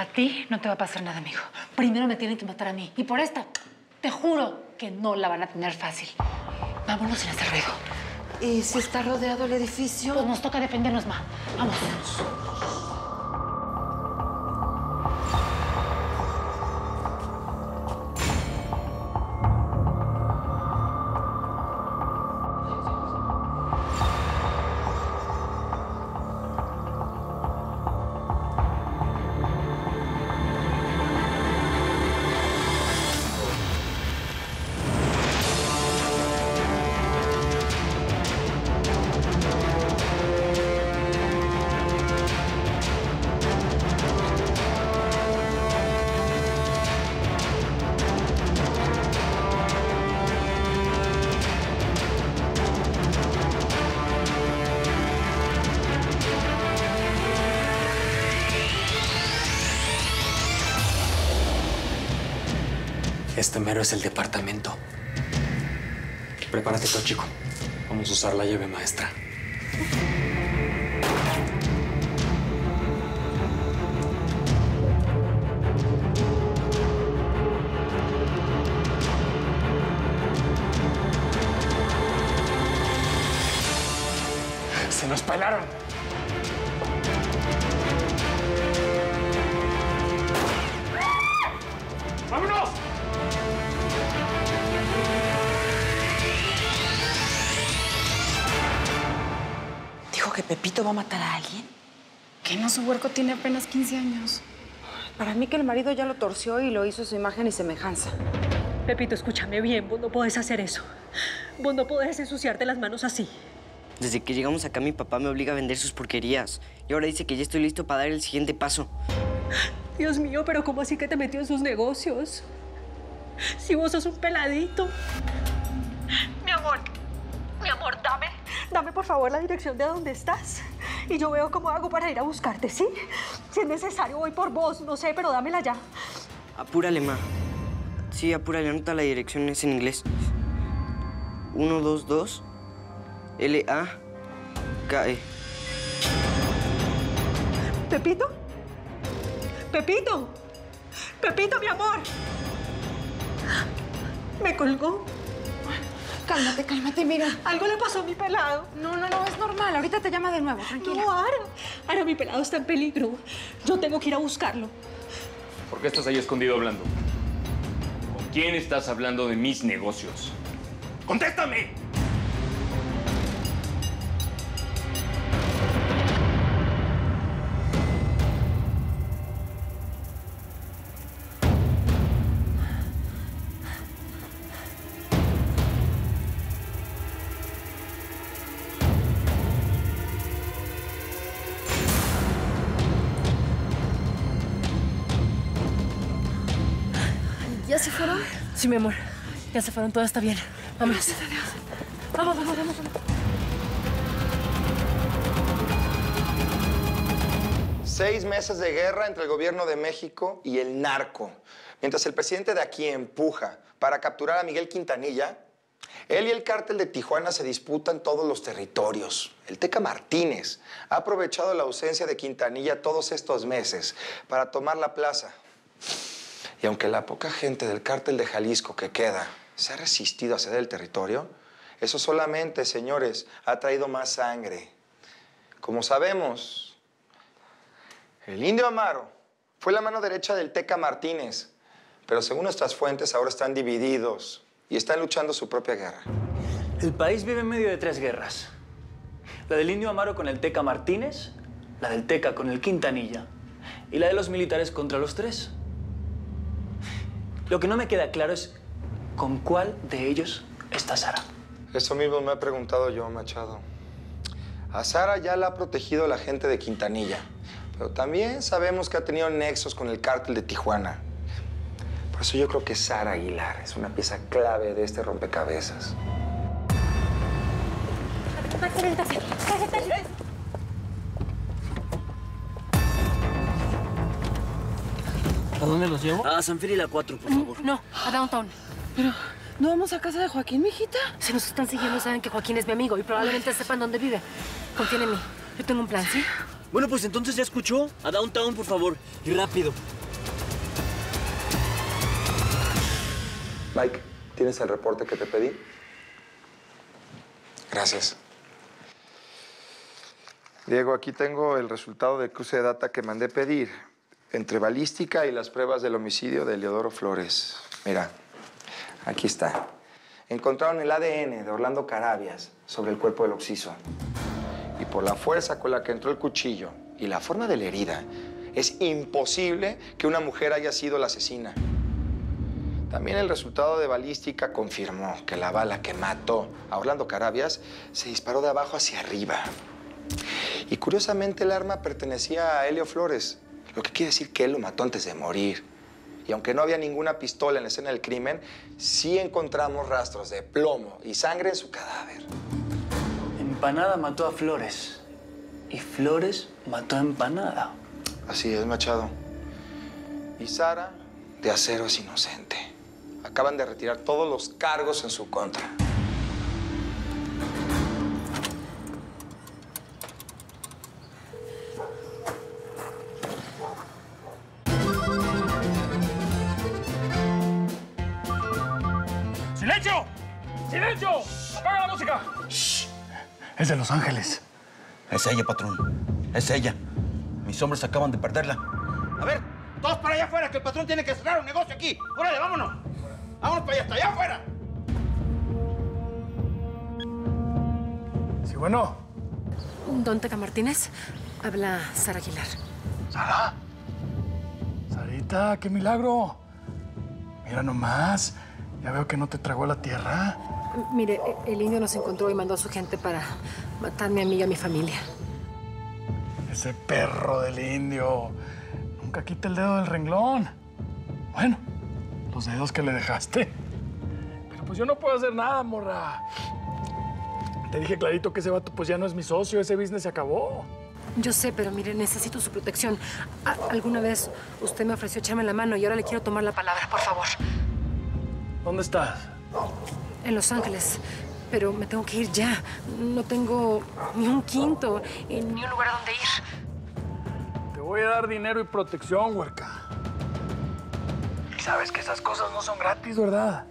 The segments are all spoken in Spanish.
A ti no te va a pasar nada, amigo. Primero me tienen que matar a mí. Y por esta, te juro que no la van a tener fácil. Vámonos sin hacer ruido. ¿Y si está rodeado el edificio? Pues nos toca defendernos, ma. Vamos. Este mero es el departamento. Prepárate, Tochico. Vamos a usar la llave maestra. ¡Se nos pelaron! ¡Vámonos! ¿Dijo que Pepito va a matar a alguien? ¿Que no? Su huerco tiene apenas 15 años. Para mí que el marido ya lo torció y lo hizo a su imagen y semejanza. Pepito, escúchame bien. Vos no podés hacer eso. Vos no podés ensuciarte las manos así. Desde que llegamos acá, mi papá me obliga a vender sus porquerías. Y ahora dice que ya estoy listo para dar el siguiente paso. Dios mío, pero ¿cómo así que te metió en sus negocios? Si vos sos un peladito. Mi amor, dame por favor la dirección de dónde estás. Y yo veo cómo hago para ir a buscarte, ¿sí? Si es necesario, voy por vos, no sé, pero dámela ya. Apúrale, ma. Sí, apúrale, anota la dirección, es en inglés. 122 L-A-K-E. ¿Pepito? ¡Pepito! ¡Pepito, mi amor! Me colgó. Cálmate, cálmate, mira. Algo le pasó a mi pelado. No, es normal. Ahorita te llama de nuevo, tranquila. No, Ara, mi pelado está en peligro. Yo tengo que ir a buscarlo. ¿Por qué estás ahí escondido hablando? ¿Con quién estás hablando de mis negocios? ¡Contéstame! ¿Ya se fueron? Sí, mi amor. Ya se fueron, todo está bien. Vámonos. Vamos. 6 meses de guerra entre el gobierno de México y el narco. Mientras el presidente de aquí empuja para capturar a Miguel Quintanilla, él y el cártel de Tijuana se disputan todos los territorios. El Teca Martínez ha aprovechado la ausencia de Quintanilla todos estos meses para tomar la plaza. Y aunque la poca gente del cártel de Jalisco que queda se ha resistido a ceder el territorio, eso solamente, señores, ha traído más sangre. Como sabemos, el Indio Amaro fue la mano derecha del Teca Martínez, pero según nuestras fuentes ahora están divididos y están luchando su propia guerra. El país vive en medio de 3 guerras. La del Indio Amaro con el Teca Martínez, la del Teca con el Quintanilla y la de los militares contra los 3. Lo que no me queda claro es con cuál de ellos está Sara. Eso mismo me he preguntado yo, Machado. A Sara ya la ha protegido la gente de Quintanilla, pero también sabemos que ha tenido nexos con el cártel de Tijuana. Por eso yo creo que Sara Aguilar es una pieza clave de este rompecabezas. ¿A dónde los llevo? A San Fili la 4, por favor. No, a Downtown. Pero, ¿no vamos a casa de Joaquín, mijita? Si nos están siguiendo, saben que Joaquín es mi amigo y probablemente sepan dónde vive. Confíen en mí. Yo tengo un plan, ¿sí? Bueno, pues entonces ya escuchó. A Downtown, por favor. Y rápido. Mike, ¿tienes el reporte que te pedí? Gracias. Diego, aquí tengo el resultado del cruce de data que mandé pedir entre balística y las pruebas del homicidio de Eleodoro Flores. Mira, aquí está. Encontraron el ADN de Orlando Carabias sobre el cuerpo del occiso. Y por la fuerza con la que entró el cuchillo y la forma de la herida, es imposible que una mujer haya sido la asesina. También el resultado de balística confirmó que la bala que mató a Orlando Carabias se disparó de abajo hacia arriba. Y curiosamente el arma pertenecía a Helio Flores, lo que quiere decir que él lo mató antes de morir. Y aunque no había ninguna pistola en la escena del crimen, sí encontramos rastros de plomo y sangre en su cadáver. Empanada mató a Flores y Flores mató a Empanada. Así es, Machado. Y Sara, de Acero, es inocente. Acaban de retirar todos los cargos en su contra. ¡Silencio! ¡Silencio! ¡Apaga la música! ¡Shh! Es de Los Ángeles. Es ella, patrón. Es ella. Mis hombres acaban de perderla. A ver, todos para allá afuera, que el patrón tiene que cerrar un negocio aquí. ¡Órale, vámonos! ¡Vámonos para allá, hasta allá afuera! Sí, bueno. Don Teca Martínez, habla Sara Aguilar. ¿Sara? Sarita, qué milagro. Mira nomás. Ya veo que no te tragó la tierra. Mire, el indio nos encontró y mandó a su gente para matarme a mí y a mi familia. Ese perro del indio. Nunca quita el dedo del renglón. Bueno, los dedos que le dejaste. Pero pues yo no puedo hacer nada, morra. Te dije clarito que ese vato pues ya no es mi socio. Ese business se acabó. Yo sé, pero mire, necesito su protección. Alguna vez usted me ofreció echarme la mano y ahora le quiero tomar la palabra, por favor. ¿Dónde estás? En Los Ángeles, pero me tengo que ir ya. No tengo ni un quinto y ni un lugar a donde ir. Te voy a dar dinero y protección, huerca. Y sabes que esas cosas no son gratis, ¿verdad?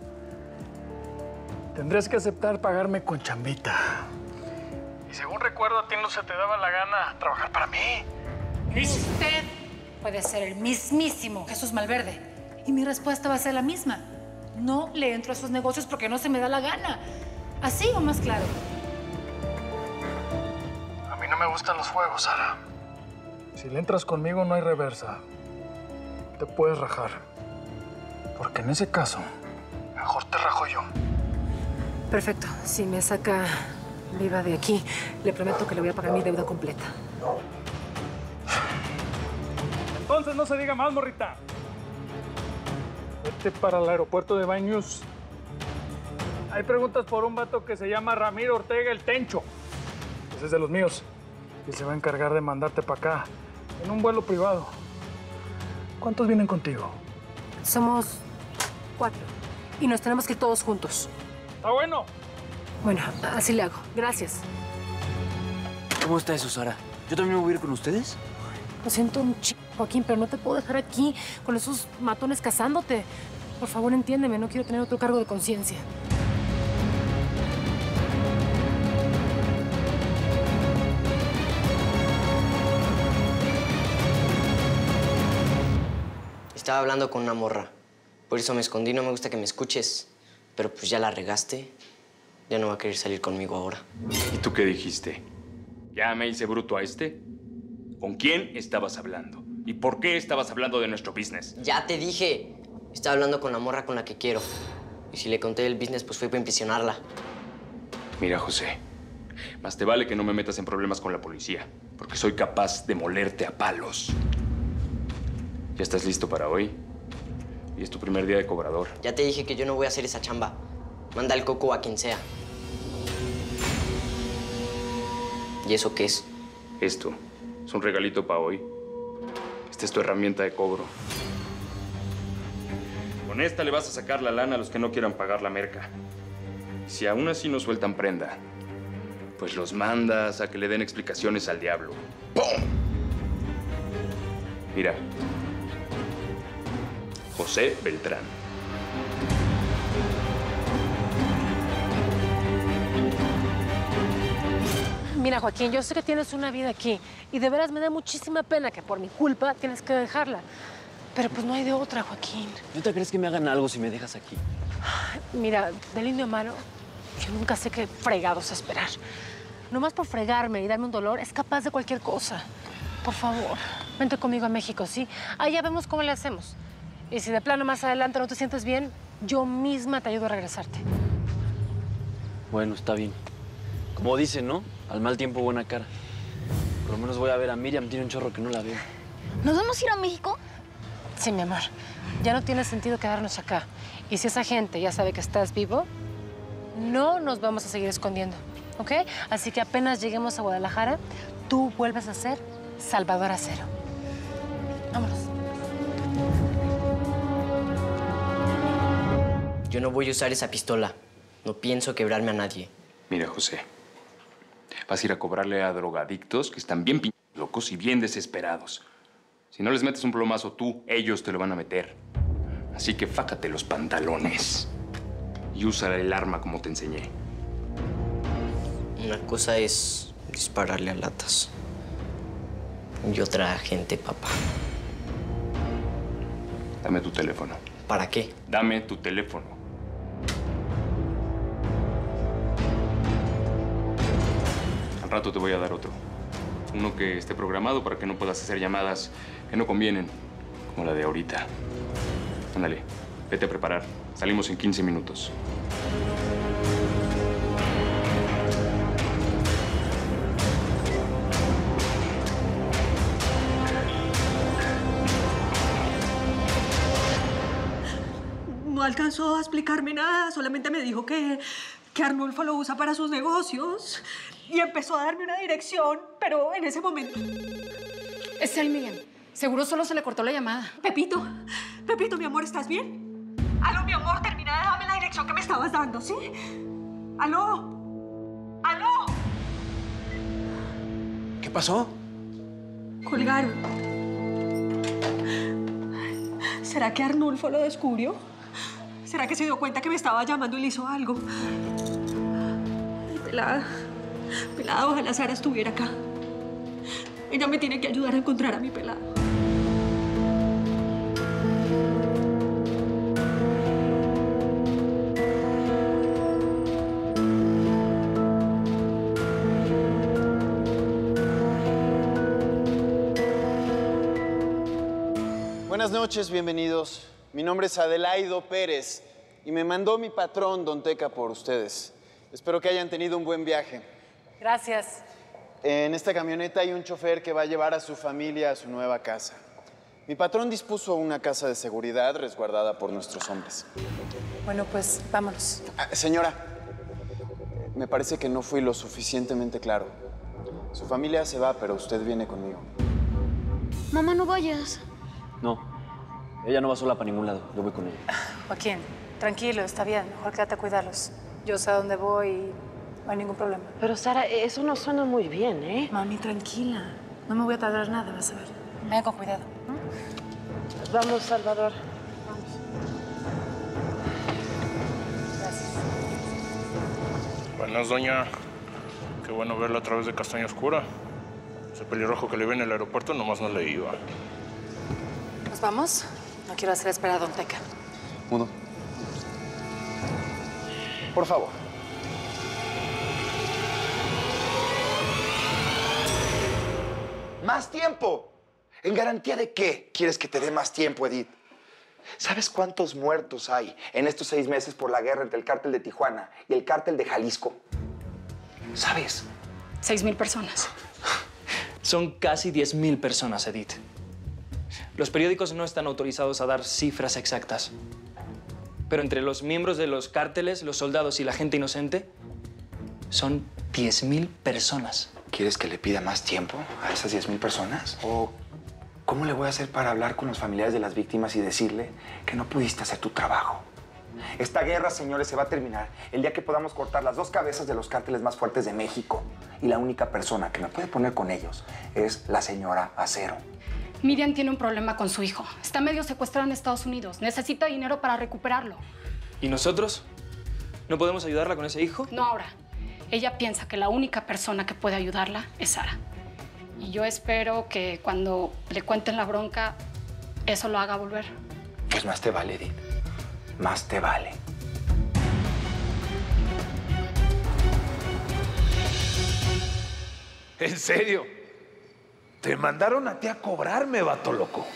Tendrías que aceptar pagarme con chambita. Y según recuerdo, a ti no se te daba la gana trabajar para mí. Usted puede ser el mismísimo Jesús Malverde. Y mi respuesta va a ser la misma. No le entro a sus negocios porque no se me da la gana. ¿Así o más claro? A mí no me gustan los juegos, Sara. Si le entras conmigo, no hay reversa. Te puedes rajar. Porque en ese caso, mejor te rajo yo. Perfecto. Si me saca viva de aquí, le prometo que le voy a pagar mi deuda completa. Entonces no se diga más, morrita. Vete para el aeropuerto de Baños. Hay preguntas por un vato que se llama Ramiro Ortega el Tencho. Ese es de los míos. Y se va a encargar de mandarte para acá, en un vuelo privado. ¿Cuántos vienen contigo? Somos 4. Y nos tenemos que ir todos juntos. ¡Está bueno! Bueno, así le hago. Gracias. ¿Cómo está eso, Sara? ¿Yo también me voy a ir con ustedes? Lo siento un chico, Joaquín, pero no te puedo dejar aquí con esos matones cazándote. Por favor, entiéndeme. No quiero tener otro cargo de conciencia. Estaba hablando con una morra. Por eso me escondí. No me gusta que me escuches. Pero pues ya la regaste. Ya no va a querer salir conmigo ahora. ¿Y tú qué dijiste? ¿Ya me hice bruto a este? ¿Con quién estabas hablando? ¿Y por qué estabas hablando de nuestro business? Ya te dije. Estaba hablando con la morra con la que quiero. Y si le conté el business, pues fue para impresionarla. Mira, José, más te vale que no me metas en problemas con la policía, porque soy capaz de molerte a palos. ¿Ya estás listo para hoy? Y es tu primer día de cobrador. Ya te dije que yo no voy a hacer esa chamba. Manda el coco a quien sea. ¿Y eso qué es? Esto es un regalito para hoy. Esta es tu herramienta de cobro. Con esta le vas a sacar la lana a los que no quieran pagar la merca. Si aún así no sueltan prenda, pues los mandas a que le den explicaciones al diablo. ¡Pum! Mira. José Beltrán. Mira, Joaquín, yo sé que tienes una vida aquí y de veras me da muchísima pena que por mi culpa tienes que dejarla. Pero pues no hay de otra, Joaquín. ¿No te crees que me hagan algo si me dejas aquí? Mira, del indio malo, yo nunca sé qué fregados esperar. Nomás por fregarme y darme un dolor, es capaz de cualquier cosa. Por favor, vente conmigo a México, ¿sí? Ahí ya vemos cómo le hacemos. Y si de plano más adelante no te sientes bien, yo misma te ayudo a regresarte. Bueno, está bien. Como dicen, ¿no? Al mal tiempo, buena cara. Por lo menos voy a ver a Miriam. Tiene un chorro que no la veo. ¿Nos vamos a ir a México? Sí, mi amor. Ya no tiene sentido quedarnos acá. Y si esa gente ya sabe que estás vivo, no nos vamos a seguir escondiendo, ¿ok? Así que apenas lleguemos a Guadalajara, tú vuelves a ser Salvador Acero. Vámonos. Yo no voy a usar esa pistola. No pienso quebrarme a nadie. Mira, José. Vas a ir a cobrarle a drogadictos que están bien locos y bien desesperados. Si no les metes un plomazo tú, ellos te lo van a meter. Así que fájate los pantalones y usa el arma como te enseñé. Una cosa es dispararle a latas y otra a gente, papá. Dame tu teléfono. ¿Para qué? Dame tu teléfono. Al rato te voy a dar otro. Uno que esté programado para que no puedas hacer llamadas que no convienen, como la de ahorita. Ándale, vete a preparar. Salimos en 15 minutos. No alcanzó a explicarme nada, solamente me dijo que Arnulfo lo usa para sus negocios y empezó a darme una dirección, pero en ese momento... Es él, Miriam. Seguro solo se le cortó la llamada. Pepito, Pepito, mi amor, ¿estás bien? Aló, mi amor, termina de darme la dirección que me estabas dando, ¿sí? Aló, aló. ¿Qué pasó? Colgaron. ¿Será que Arnulfo lo descubrió? ¿Será que se dio cuenta que me estaba llamando y le hizo algo? Ay, pelada, ojalá Sara estuviera acá. Ella me tiene que ayudar a encontrar a mi pelado. Buenas noches, bienvenidos. Mi nombre es Adelaido Pérez y me mandó mi patrón, Don Teca, por ustedes. Espero que hayan tenido un buen viaje. Gracias. En esta camioneta hay un chofer que va a llevar a su familia a su nueva casa. Mi patrón dispuso una casa de seguridad resguardada por nuestros hombres. Bueno, pues vámonos. Señora, me parece que no fui lo suficientemente claro. Su familia se va, pero usted viene conmigo. Mamá, no vayas. No, ella no va sola para ningún lado. Yo voy con ella. Joaquín, tranquilo, está bien. Mejor quédate a cuidarlos. Yo sé a dónde voy y no hay ningún problema. Pero, Sara, eso no suena muy bien, ¿eh? Mami, tranquila. No me voy a tardar nada, vas a ver. Ven con cuidado. Vamos, Salvador. Gracias. Buenas, doña. Qué bueno verla a través de castaña oscura. Ese pelirrojo que le ve en el aeropuerto nomás no le iba. ¿Nos vamos? No quiero hacer esperar a Don Teca. Mudo. Por favor. ¡Más tiempo! ¿En garantía de qué quieres que te dé más tiempo, Edith? ¿Sabes cuántos muertos hay en estos 6 meses por la guerra entre el cártel de Tijuana y el cártel de Jalisco? ¿Sabes? 6,000 personas. Son casi 10,000 personas, Edith. Los periódicos no están autorizados a dar cifras exactas. Pero entre los miembros de los cárteles, los soldados y la gente inocente, son 10,000 personas. ¿Quieres que le pida más tiempo a esas 10,000 personas? ¿O cómo le voy a hacer para hablar con los familiares de las víctimas y decirle que no pudiste hacer tu trabajo? Esta guerra, señores, se va a terminar el día que podamos cortar las 2 cabezas de los cárteles más fuertes de México. Y la única persona que me puede poner con ellos es la señora Acero. Miriam tiene un problema con su hijo. Está medio secuestrado en Estados Unidos. Necesita dinero para recuperarlo. ¿Y nosotros? ¿No podemos ayudarla con ese hijo? No ahora. Ella piensa que la única persona que puede ayudarla es Sara. Y yo espero que cuando le cuenten la bronca, eso lo haga volver. Pues más te vale, Edith. Más te vale. ¿En serio? Te mandaron a ti a cobrarme, vato loco.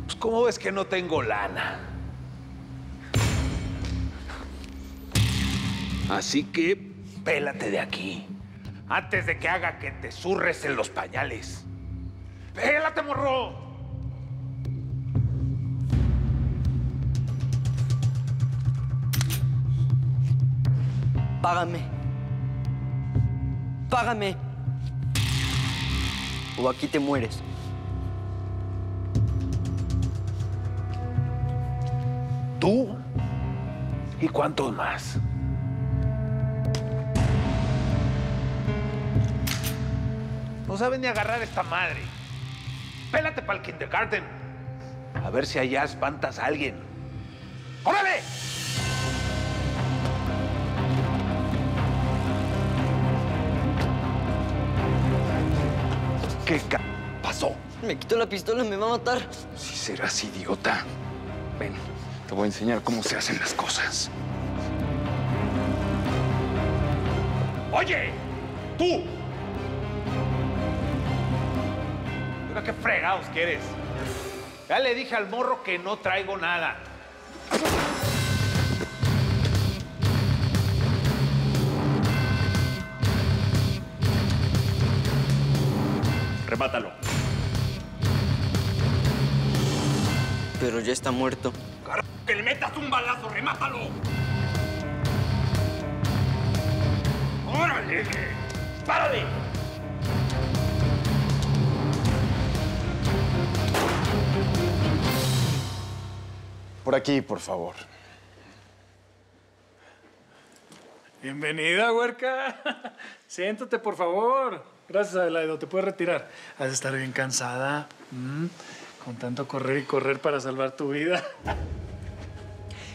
Pues, ¿cómo ves que no tengo lana? Así que, pélate de aquí. Antes de que haga que te zurres en los pañales. ¡Pélate, morro! Págame. Págame. O aquí te mueres. ¿Tú? ¿Y cuántos más? No saben ni agarrar esta madre. Pélate para el kindergarten. A ver si allá espantas a alguien. ¡Órale! ¿Qué pasó? Me quitó la pistola, me va a matar. Si serás idiota. Ven, te voy a enseñar cómo se hacen las cosas. ¡Oye! ¡Tú! ¿Ahora qué fregados quieres? Ya le dije al morro que no traigo nada. Remátalo. Pero ya está muerto. ¡Que le metas un balazo! ¡Remátalo! ¡Órale! ¡Párale! Por aquí, por favor. Bienvenida, huerca. Siéntate, por favor. Gracias, Adelaido. Te puedes retirar. Has de estar bien cansada. Con tanto correr y correr para salvar tu vida.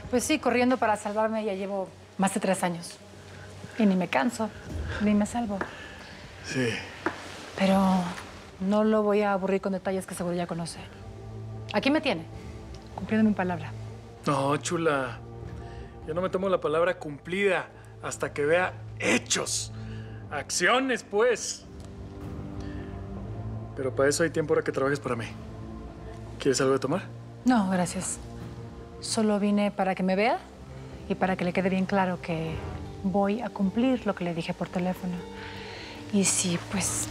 Pues sí, corriendo para salvarme ya llevo más de 3 años. Y ni me canso, ni me salvo. Sí. Pero no lo voy a aburrir con detalles que seguro ya conoce. Aquí me tiene, cumpliendo mi palabra. No, chula. Yo no me tomo la palabra cumplida hasta que vea hechos. Acciones, pues. Pero para eso hay tiempo ahora que trabajes para mí. ¿Quieres algo de tomar? No, gracias. Solo vine para que me vea y para que le quede bien claro que voy a cumplir lo que le dije por teléfono. Y si, pues,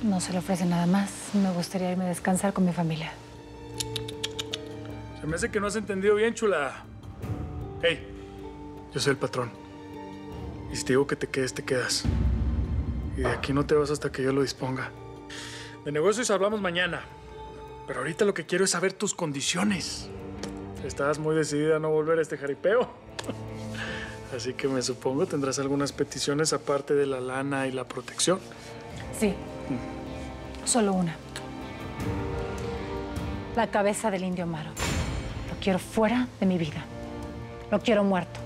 no se le ofrece nada más, me gustaría irme a descansar con mi familia. Se me hace que no has entendido bien, chula. Hey, yo soy el patrón. Y si te digo que te quedes, te quedas. Y de aquí no te vas hasta que yo lo disponga. De negocios hablamos mañana. Pero ahorita lo que quiero es saber tus condiciones. Estás muy decidida a no volver a este jaripeo. Así que me supongo tendrás algunas peticiones aparte de la lana y la protección. Sí. Solo una. La cabeza del indio Amaro. Lo quiero fuera de mi vida. Lo quiero muerto.